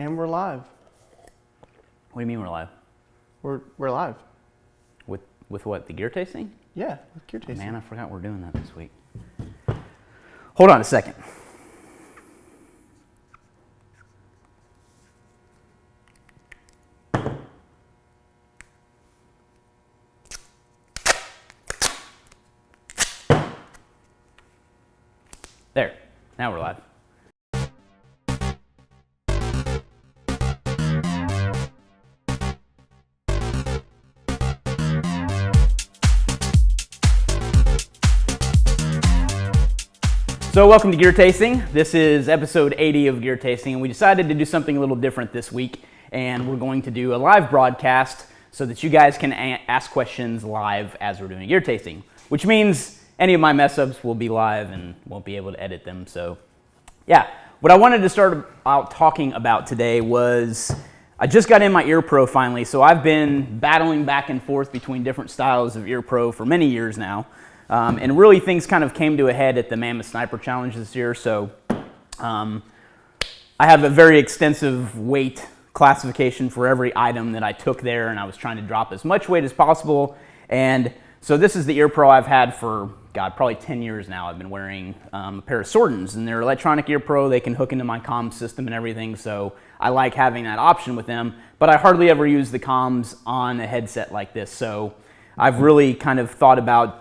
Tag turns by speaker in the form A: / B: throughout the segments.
A: And we're live.
B: What do you mean we're live?
A: We're live.
B: With what? The gear tasting?
A: Yeah, with gear tasting.
B: Man, I forgot we're doing that this week. Hold on a second. There. Now we're live. So welcome to Gear Tasting. This is episode 80 of Gear Tasting, and we decided to do something a little different this week, and we're going to do a live broadcast so that you guys can ask questions live as we're doing gear tasting, which means any of my mess-ups will be live and won't be able to edit them. So yeah, what I wanted to start out talking about today was I just got in my Ear Pro finally, so I've been battling back and forth between different styles of Ear Pro for many years now. And really things kind of came to a head at the Mammoth Sniper Challenge this year. So I have a very extensive weight classification for every item that I took there, and I was trying to drop as much weight as possible. And so this is the Ear Pro I've had for, God, probably 10 years now. I've been wearing a pair of Sordens, and they're electronic Ear Pro. They can hook into my comm system and everything, so I like having that option with them. But I hardly ever use the comms on a headset like this. So I've really kind of thought about,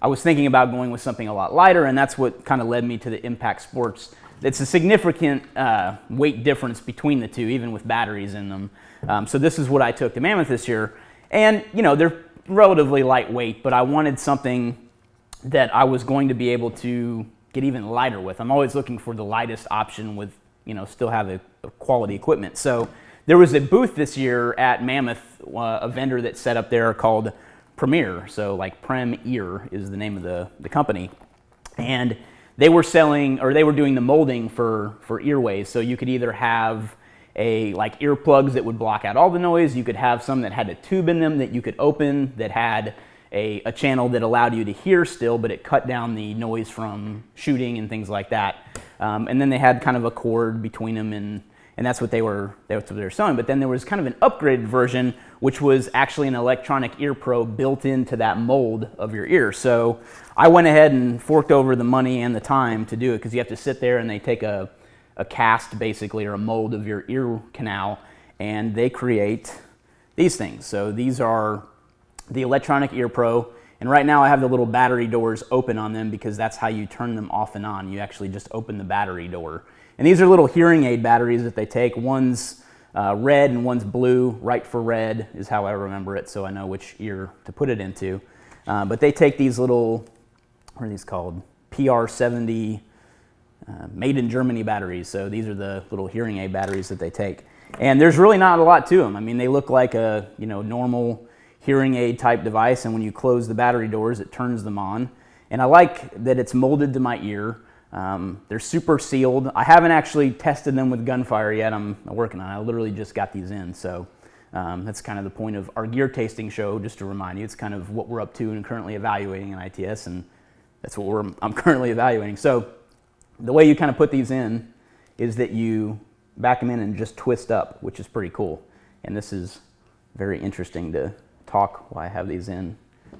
B: I was thinking about going with something a lot lighter, and that's what kind of led me to the Impact Sports. It's a significant weight difference between the two, even with batteries in them. So this is what I took to Mammoth this year. And, you know, they're relatively lightweight, but I wanted something that I was going to be able to get even lighter with. I'm always looking for the lightest option with, you know, still have a quality equipment. So there was a booth this year at Mammoth, a vendor that set up there called PremEAR, so like PremEAR is the name of the company, and they were selling, or they were doing the molding for earways. So you could either have like earplugs that would block out all the noise. You could have some that had a tube in them that you could open that had a channel that allowed you to hear still, but it cut down the noise from shooting and things like that. And then they had kind of a cord between them, and that's what they were selling. But then there was kind of an upgraded version, which was actually an electronic Ear Pro built into that mold of your ear. So I went ahead and forked over the money and the time to do it, because you have to sit there and they take a cast basically, or a mold of your ear canal, and they create these things. So these are the electronic Ear Pro, and right now I have the little battery doors open on them because that's how you turn them off and on. You actually just open the battery door. And these are little hearing aid batteries that they take. One's red and one's blue. Right for red is how I remember it, so I know which ear to put it into. But they take these little, what are these called? PR70 made in Germany batteries. So these are the little hearing aid batteries that they take. And there's really not a lot to them. I mean, they look like a normal hearing aid type device, and when you close the battery doors, it turns them on. And I like that it's molded to my ear. They're super sealed. I haven't actually tested them with gunfire yet. I'm working on it. I literally just got these in. So that's kind of the point of our gear tasting show, just to remind you. It's kind of what we're up to and currently evaluating in ITS, and that's what I'm currently evaluating. So the way you kind of put these in is that you back them in and just twist up, which is pretty cool. And this is very interesting to talk while I have these in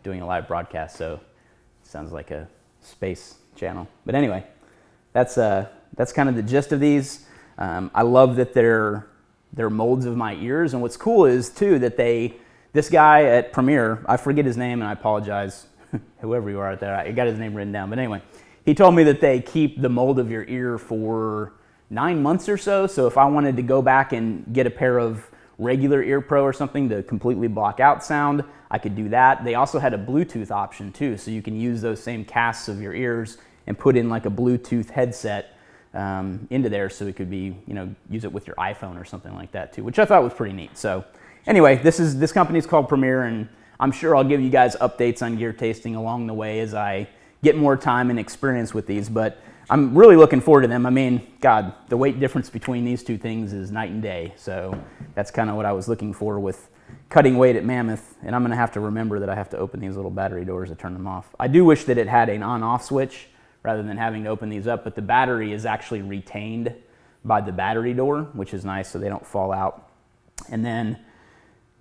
B: doing a live broadcast. So it sounds like a space channel. But anyway, that's kind of the gist of these. I love that they're molds of my ears, and what's cool is too that this guy at PremEAR, I forget his name and I apologize, whoever you are out there, I got his name written down, but anyway, he told me that they keep the mold of your ear for 9 months or so. So if I wanted to go back and get a pair of regular Ear Pro or something to completely block out sound, I could do that. They also had a Bluetooth option too, so you can use those same casts of your ears and put in like a Bluetooth headset into there, so it could be, use it with your iPhone or something like that too, which I thought was pretty neat. So anyway, this company is called PremEAR, and I'm sure I'll give you guys updates on gear tasting along the way as I get more time and experience with these, but I'm really looking forward to them. I mean, God, the weight difference between these two things is night and day, so that's kind of what I was looking for with cutting weight at Mammoth, and I'm going to have to remember that I have to open these little battery doors to turn them off. I do wish that it had an on-off switch rather than having to open these up, but the battery is actually retained by the battery door, which is nice so they don't fall out. And then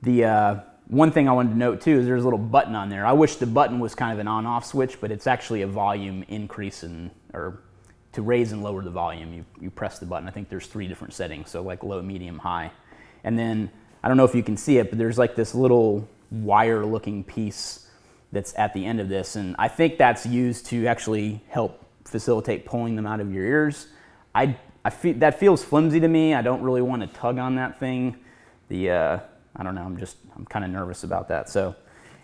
B: the one thing I wanted to note too is there's a little button on there. I wish the button was kind of an on-off switch, but it's actually a volume increase or to raise and lower the volume. You press the button. I think there's 3 different settings, so like low, medium, high. And then I don't know if you can see it, but there's like this little wire-looking piece that's at the end of this, and I think that's used to actually help facilitate pulling them out of your ears. I feel that feels flimsy to me. I don't really want to tug on that thing. I don't know. I'm kind of nervous about that. So,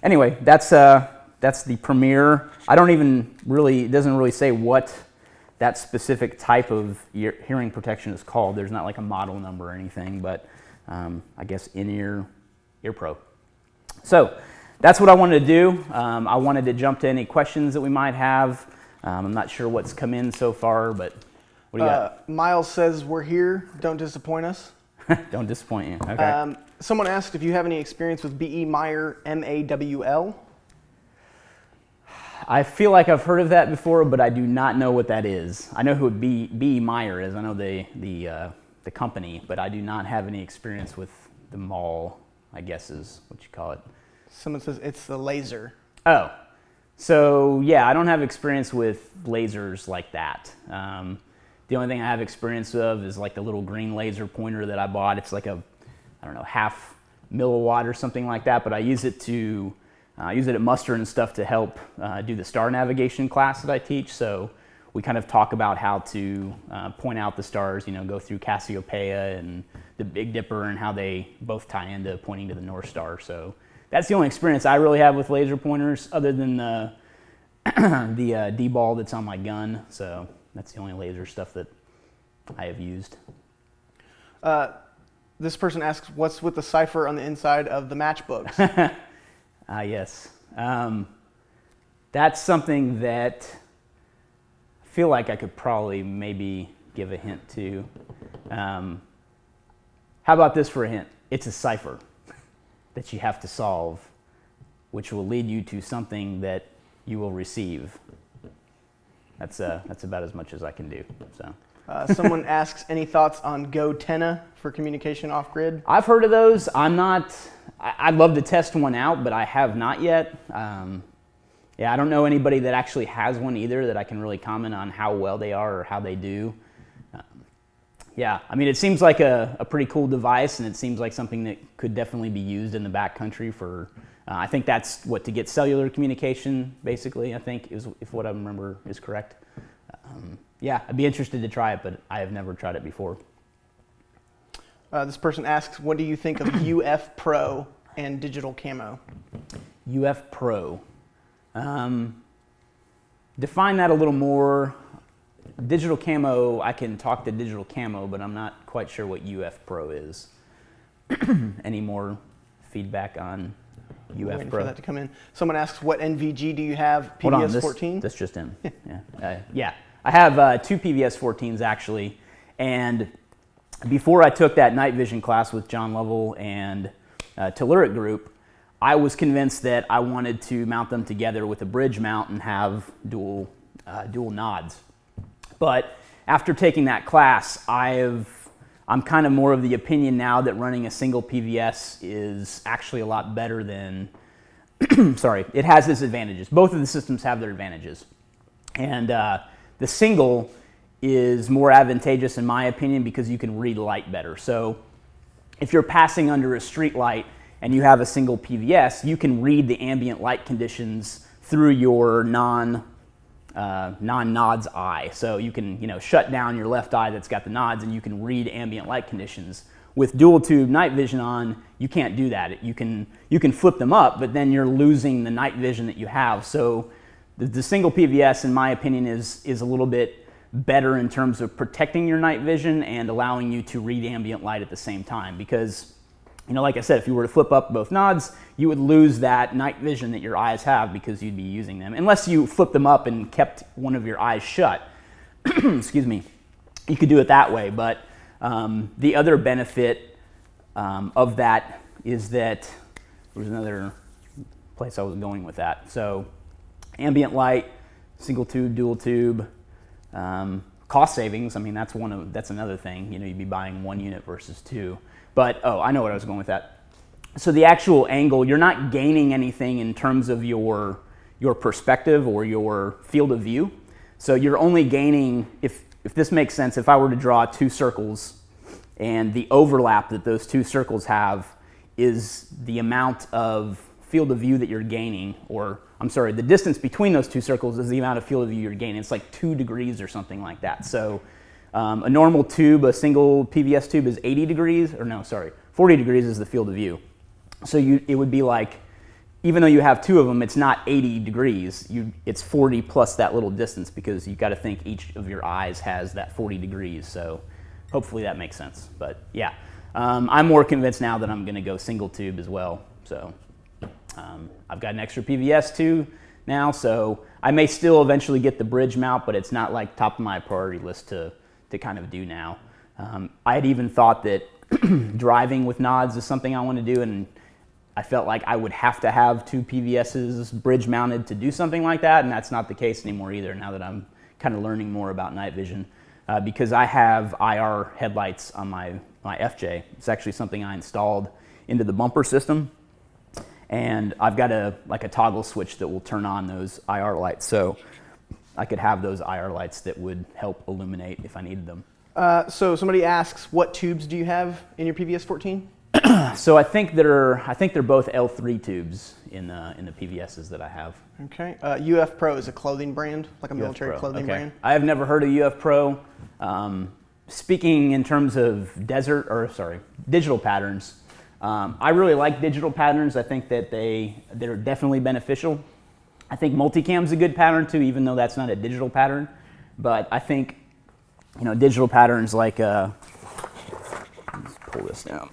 B: anyway, that's the PremEAR. It doesn't really say what that specific type of hearing protection is called. There's not like a model number or anything, but I guess in-ear ear pro. So that's what I wanted to do. I wanted to jump to any questions that we might have. I'm not sure what's come in so far, but what do you got?
A: Miles says, we're here. Don't disappoint us.
B: Don't disappoint you. Okay.
A: Someone asked if you have any experience with PremEAR, MAWL.
B: I feel like I've heard of that before, but I do not know what that is. I know who PremEAR is. I know the company, but I do not have any experience with the mall, I guess is what you call it.
A: Someone says it's the laser.
B: Oh, so yeah, I don't have experience with lasers like that. The only thing I have experience of is like the little green laser pointer that I bought. It's like half milliwatt or something like that, but I use it at muster and stuff to help do the star navigation class that I teach. So we kind of talk about how to point out the stars, go through Cassiopeia and the Big Dipper and how they both tie into pointing to the North Star. So that's the only experience I really have with laser pointers other than the D-ball that's on my gun. So that's the only laser stuff that I have used.
A: This person asks, what's with the cipher on the inside of the matchbooks?
B: Yes. That's something that I feel like I could probably maybe give a hint to. How about this for a hint? It's a cipher that you have to solve, which will lead you to something that you will receive. That's about as much as I can do. So.
A: Someone asks, any thoughts on GoTenna for communication off-grid?
B: I've heard of those. I'd love to test one out, but I have not yet. I don't know anybody that actually has one either that I can really comment on how well they are or how they do. It seems like a pretty cool device, and it seems like something that could definitely be used in the backcountry for, I think that's to get cellular communication, basically, I think, if what I remember is correct. I'd be interested to try it, but I have never tried it before.
A: This person asks, what do you think of UF Pro and digital camo?
B: UF Pro. Define that a little more. Digital camo, I can talk to digital camo, but I'm not quite sure what UF Pro is. Any more feedback on UF
A: Waiting
B: Pro?
A: for that to come in. Someone asks, what NVG do you have?
B: Hold on,
A: PVS 14?
B: That's just him. I have 2 PVS 14s actually, and before I took that night vision class with John Lovell and Telluric Group, I was convinced that I wanted to mount them together with a bridge mount and have dual nods. But after taking that class, I'm kind of more of the opinion now that running a single PVS is actually a lot better than, it has its advantages. Both of the systems have their advantages. And the single is more advantageous in my opinion because you can read light better. So if you're passing under a street light and you have a single PVS, you can read the ambient light conditions through your non-nods eye. So you can shut down your left eye that's got the nods and you can read ambient light conditions. With dual tube night vision on, you can't do that. You can flip them up, but then you're losing the night vision that you have. So the single PVS, in my opinion, is a little bit better in terms of protecting your night vision and allowing you to read ambient light at the same time. Because, like I said, if you were to flip up both nods, you would lose that night vision that your eyes have because you'd be using them. Unless you flip them up and kept one of your eyes shut, excuse me, you could do it that way. But the other benefit of that is that, there was another place I was going with that. So ambient light, single tube, dual tube, cost savings. I mean, that's another thing. You'd be buying one unit versus two. But I know what I was going with that. So the actual angle, you're not gaining anything in terms of your perspective or your field of view. So you're only gaining, if this makes sense, if I were to draw two circles and the overlap that those two circles have is the amount of field of view that you're gaining, or I'm sorry, the distance between those two circles is the amount of field of view you're gaining. It's like 2 degrees or something like that. So a normal tube, a single PVS tube is 80 degrees, or no, sorry, 40 degrees is the field of view. So it would be like, even though you have two of them, it's not 80 degrees. It's 40 plus that little distance, because you've got to think each of your eyes has that 40 degrees. So hopefully that makes sense. But yeah, I'm more convinced now that I'm going to go single tube as well. So I've got an extra PVS too now, so I may still eventually get the bridge mount, but it's not like top of my priority list to kind of do now. I had even thought that driving with nods is something I want to do, and I felt like I would have to have two PVSs bridge mounted to do something like that, and that's not the case anymore either, now that I'm kind of learning more about night vision, because I have IR headlights on my FJ. It's actually something I installed into the bumper system, and I've got a toggle switch that will turn on those IR lights, so I could have those IR lights that would help illuminate if I needed them.
A: So somebody asks, what tubes do you have in your PVS 14?
B: So I think they're both L3 tubes in the PVSs that I have.
A: Okay. UF Pro is a clothing brand, like a military clothing brand.
B: I have never heard of UF Pro. Speaking in terms of digital patterns, I really like digital patterns. I think that they're definitely beneficial. I think multicam's a good pattern too, even though that's not a digital pattern. But I think, digital patterns like, let's pull this down.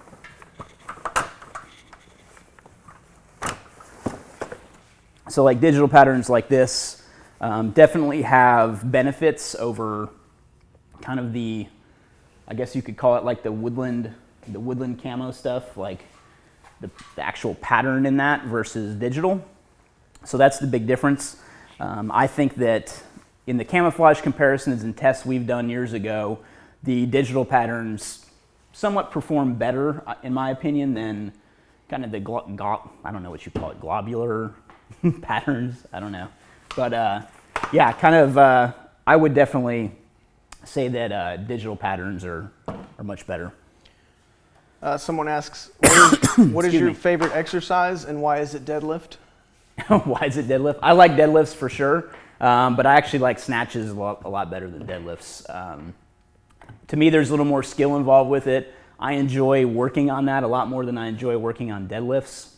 B: So like digital patterns like this definitely have benefits over kind of I guess you could call it like the woodland camo stuff, like the actual pattern in that versus digital. So that's the big difference. I think that in the camouflage comparisons and tests we've done years ago, the digital patterns somewhat perform better, in my opinion, than kind of the I don't know what you call it, globular patterns. I don't know, but yeah, kind of. I would definitely say that digital patterns are much better.
A: Someone asks, what is your favorite exercise and why is it deadlift?
B: Why is it deadlift? I like deadlifts for sure, but I actually like snatches a lot better than deadlifts. To me, there's a little more skill involved with it. I enjoy working on that a lot more than I enjoy working on deadlifts.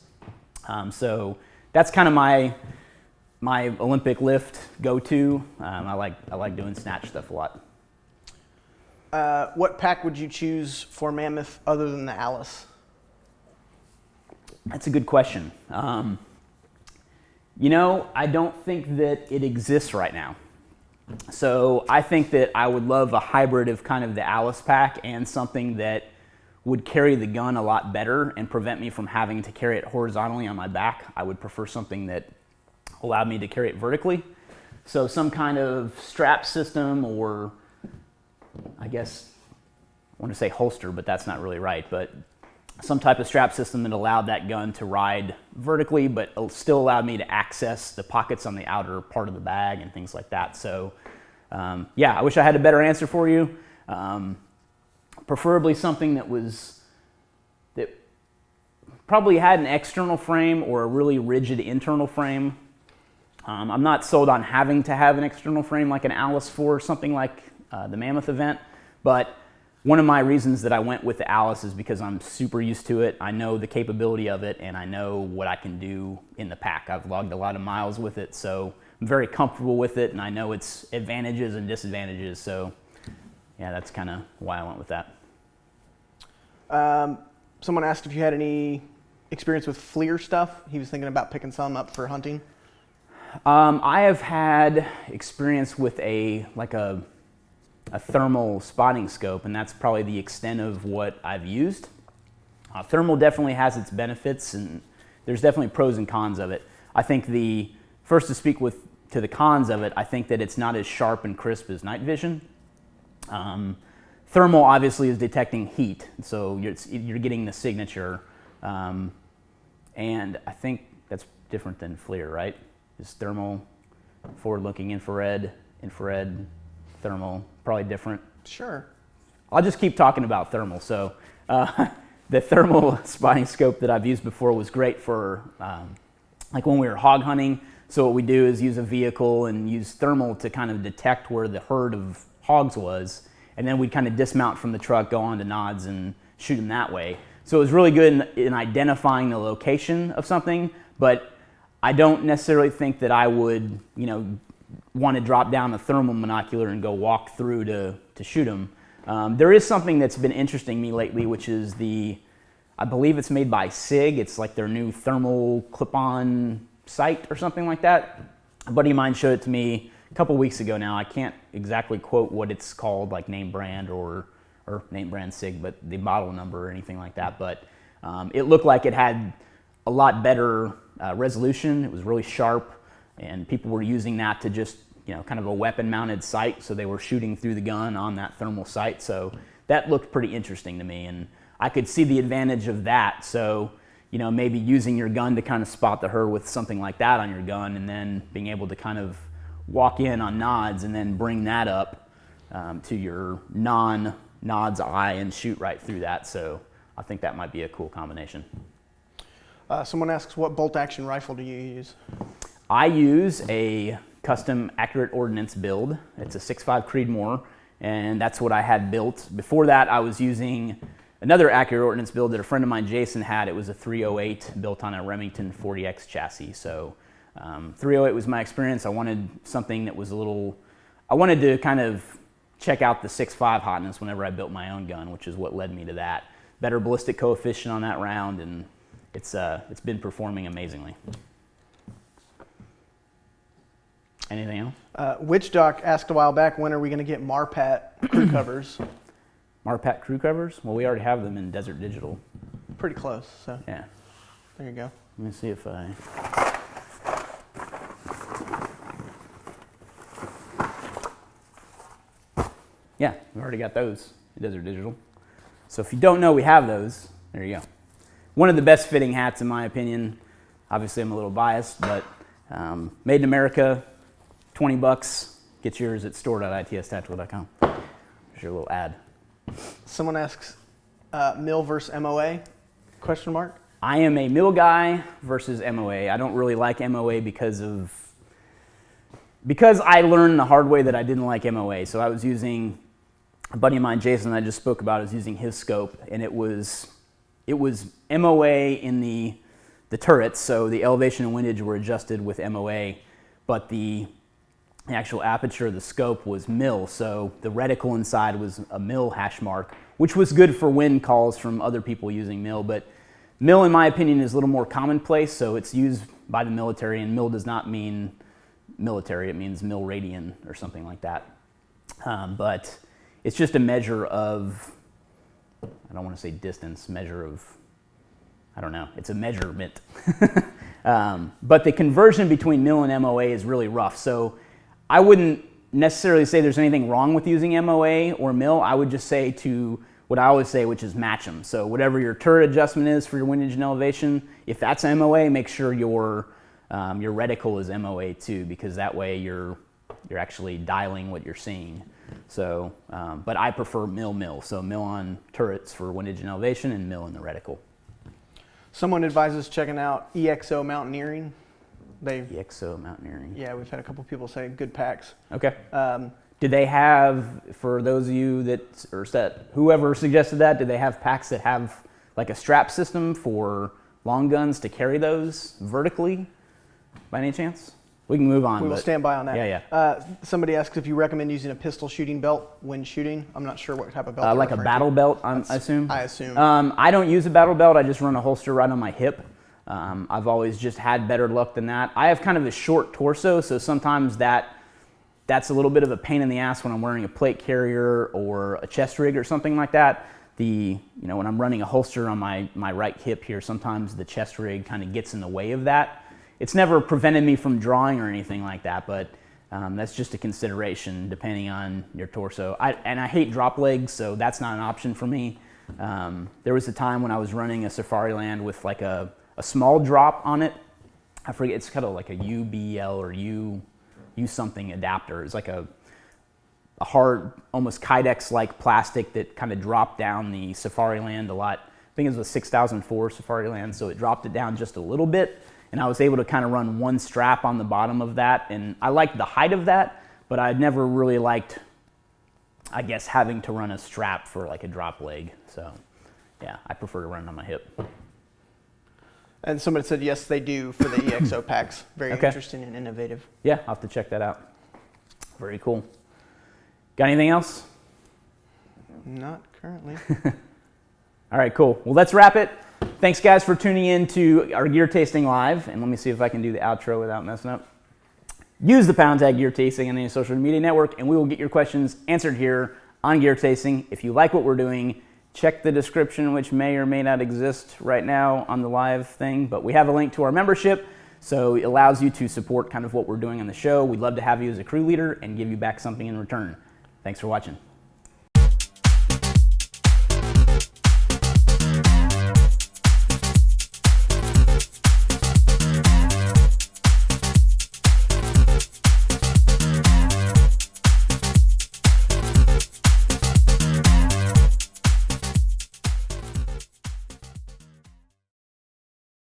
B: So that's kind of my Olympic lift go-to. I like doing snatch stuff a lot.
A: What pack would you choose for Mammoth other than the Alice?
B: That's a good question. I don't think that it exists right now. So I think that I would love a hybrid of kind of the Alice pack and something that would carry the gun a lot better and prevent me from having to carry it horizontally on my back. I would prefer something that allowed me to carry it vertically. So some kind of strap system, or I guess I want to say holster, but that's not really right, but some type of strap system that allowed that gun to ride vertically, but still allowed me to access the pockets on the outer part of the bag and things like that. So yeah, I wish I had a better answer for you. Preferably something that probably had an external frame or a really rigid internal frame. I'm not sold on having to have an external frame like an Alice for something like the Mammoth event, but one of my reasons that I went with the Alice is because I'm super used to it. I know the capability of it, and I know what I can do in the pack. I've logged a lot of miles with it, so I'm very comfortable with it, and I know its advantages and disadvantages. So yeah, that's kind of why I went with that.
A: Someone asked if you had any experience with FLIR stuff. He was thinking about picking some up for hunting.
B: I have had experience with a thermal spotting scope, and that's probably the extent of what I've used. Thermal definitely has its benefits, and there's definitely pros and cons of it. I think to speak to the cons of it, I think that it's not as sharp and crisp as night vision. Thermal obviously is detecting heat, so you're getting the signature, and I think that's different than FLIR, right? Is thermal, forward-looking infrared, thermal, probably different.
A: Sure.
B: I'll just keep talking about thermal. So the thermal spotting scope that I've used before was great for like when we were hog hunting. So what we do is use a vehicle and use thermal to kind of detect where the herd of hogs was, and then we'd kind of dismount from the truck, go on to nods, and shoot them that way. So it was really good in identifying the location of something, but I don't necessarily think that I would, want to drop down a thermal monocular and go walk through to shoot them. There is something that's been interesting me lately, which is I believe it's made by SIG. It's like their new thermal clip-on sight or something like that. A buddy of mine showed it to me a couple weeks ago now. I can't exactly quote what it's called, like name brand or name brand SIG, but the model number or anything like that. But it looked like it had a lot better resolution. It was really sharp, and people were using that to just, kind of a weapon-mounted sight, so they were shooting through the gun on that thermal sight. So that looked pretty interesting to me, and I could see the advantage of that. So, maybe using your gun to kind of spot the herd with something like that on your gun, and then being able to kind of walk in on nods and then bring that up to your non-nods eye and shoot right through that. So I think that might be a cool combination.
A: Someone asks, what bolt-action rifle do you use?
B: I use a custom accurate ordnance build. It's a 6.5 Creedmoor, and that's what I had built. Before that, I was using another accurate ordnance build that a friend of mine, Jason, had. It was a 308 built on a Remington 40X chassis. So 308 was my experience. I wanted something that was I wanted to kind of check out the 6.5 hotness whenever I built my own gun, which is what led me to that. Better ballistic coefficient on that round, and it's been performing amazingly. Anything else?
A: Witch Doc asked a while back, when are we going to get Marpat crew covers?
B: Marpat crew covers? Well, we already have them in Desert Digital.
A: Pretty close, so
B: Yeah.
A: there you go.
B: Let me see if I... Yeah, we've already got those in Desert Digital. So if you don't know, we have those. There you go. One of the best fitting hats, in my opinion. Obviously, I'm a little biased, but made in America, $20. Get yours at store.itstactical.com. There's your little ad.
A: Someone asks, MIL versus MOA? Question mark.
B: I am a MIL guy versus MOA. I don't really like MOA because I learned the hard way that I didn't like MOA. So I was using, a buddy of mine, Jason, I just spoke about, is using his scope, and it was MOA in the turrets, so the elevation and windage were adjusted with MOA, but the actual aperture of the scope was MIL, so the reticle inside was a MIL hash mark, which was good for wind calls from other people using MIL, but MIL, in my opinion, is a little more commonplace, so it's used by the military, and MIL does not mean military, it means mil radian or something like that. But it's just a measure of, I don't want to say distance, I don't know, it's a measurement. But the conversion between MIL and MOA is really rough, so I wouldn't necessarily say there's anything wrong with using MOA or MIL. I would just say to what I always say, which is match them. So whatever your turret adjustment is for your windage and elevation, if that's MOA, make sure your reticle is MOA too, because that way you're actually dialing what you're seeing. So, but I prefer MIL. So MIL on turrets for windage and elevation, and MIL in the reticle.
A: Someone advises checking out EXO Mountaineering.
B: EXO Mountaineering.
A: Yeah, we've had a couple people say good packs.
B: Okay. Did they have, for those of you whoever suggested that, did they have packs that have like a strap system for long guns to carry those vertically by any chance? We can move on.
A: We will stand by on that.
B: Yeah.
A: Somebody asks if you recommend using a pistol shooting belt when shooting. I'm not sure what type of belt.
B: Like a battle belt, I assume?
A: I assume.
B: I don't use a battle belt. I just run a holster right on my hip. I've always just had better luck than that. I have kind of a short torso, so sometimes that's a little bit of a pain in the ass when I'm wearing a plate carrier or a chest rig or something like that. When I'm running a holster on my right hip here, sometimes the chest rig kind of gets in the way of that. It's never prevented me from drawing or anything like that, but That's just a consideration depending on your torso. I hate drop legs, so that's not an option for me. There was a time when I was running a Safariland with like a small drop on it. I forget, it's kind of like a UBL or U something adapter. It's like a hard, almost Kydex-like plastic that kind of dropped down the Safariland a lot. I think it was a 6004 Safariland, so it dropped it down just a little bit, and I was able to kind of run one strap on the bottom of that, and I liked the height of that, but I'd never really liked, I guess, having to run a strap for like a drop leg. So yeah, I prefer to run on my hip.
A: And somebody said yes, they do for the EXO packs. Very interesting and innovative.
B: Yeah, I'll have to check that out. Very cool. Got anything else?
A: Not currently.
B: All right, cool. Well, let's wrap it. Thanks, guys, for tuning in to our Gear Tasting Live. And let me see if I can do the outro without messing up. Use the pound tag Gear Tasting on any social media network, and we will get your questions answered here on Gear Tasting. If you like what we're doing, check the description, which may or may not exist right now on the live thing. But we have a link to our membership, so it allows you to support kind of what we're doing on the show. We'd love to have you as a crew leader and give you back something in return. Thanks for watching.